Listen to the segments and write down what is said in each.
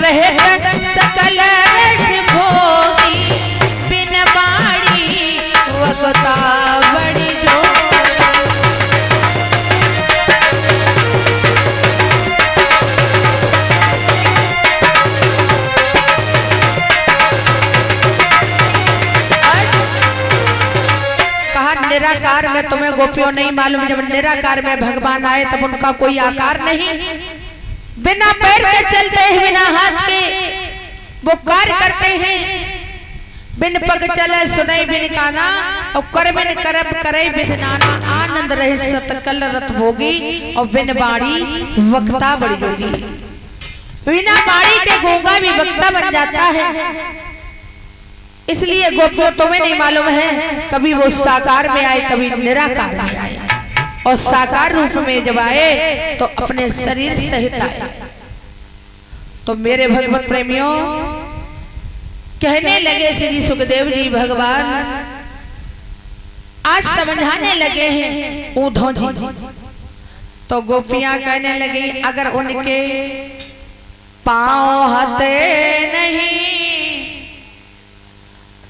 रहत सकल रस भोगी, बिन बाड़ी वक्ता बड़ी जोगी। निराकार में तुम्हें गोपियों नहीं मालूम, जब निराकार में भगवान आए तब उनका कोई आकार नहीं, बिना पैर के चलते हैं, बिना हाथ के वो कार्य करते हैं। बिन पग चले सुने बिन काना, और कर बिन करब करे बिन नाना, आनंद रहे सतकल रत भोगी, और बिन बाड़ी वक्ता बड़ी जोगी। बिना बाड़ी के गूंगा भी वक्ता बन जाता है। इसलिए गोपियों तुम्हें नहीं मालूम है, कभी वो साकार में आए, कभी निराकार में आए, और साकार रूप में जब आए तो अपने शरीर सहित आए। तो मेरे भगवत प्रेमियों, कहने लगे श्री सुखदेव जी भगवान, आज समझाने लगे हैं उद्धव जी। तो गोपियां कहने लगी, अगर उनके पांव हते नहीं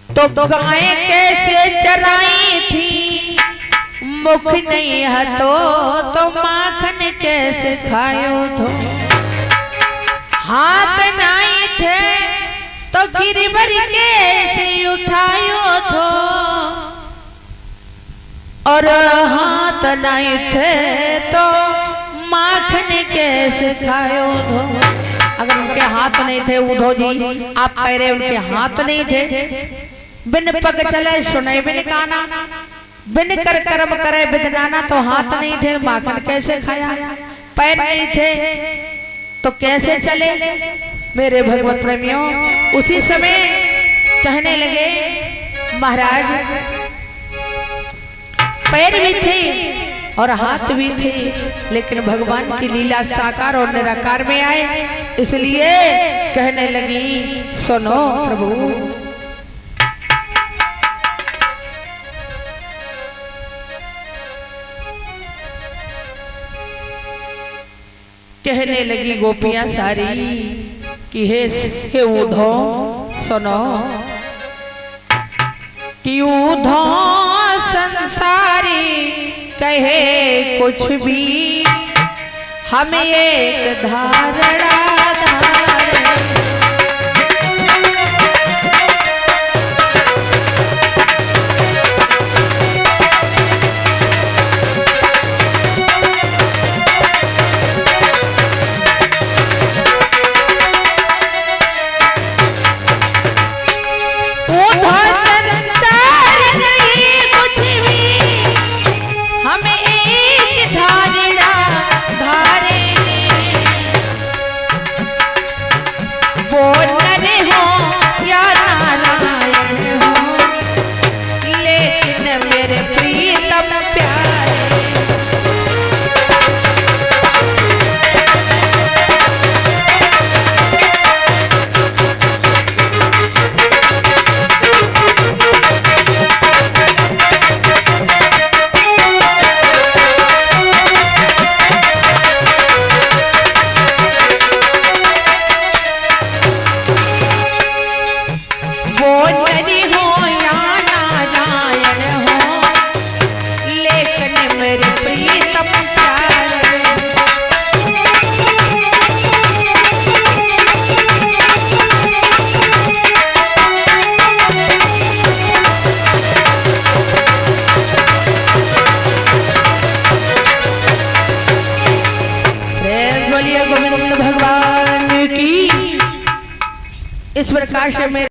तो गाय कैसे चराई थी, मुख नहीं हतो तो माखन कैसे खायो थो, हाथ नहीं थे तो गिरवर कैसे उठायो थो, और हाथ नहीं थे तो माखन कैसे खायो थो। अगर उनके हाथ नहीं थे उद्धव जी, आप कह रहे उनके हाथ नहीं थे, बिन पग चले सुने बिन काना, बिन कर कर्म करे बिदनाना, तो हाथ नहीं थे माखन कैसे खाया, पैर नहीं थे तो कैसे चले। मेरे भगवत प्रेमियों, उसी समय कहने लगे महाराज पैर भी थे और हाथ भी थे, लेकिन भगवान की लीला साकार और निराकार में आए, इसलिए कहने लगी सुनो प्रभु। कहने लगी गोपियां सारी कि हे उद्धव सुनो, कि उद्धव संसारी कहे कुछ भी, हम एक धारणा इस प्रकार से मैं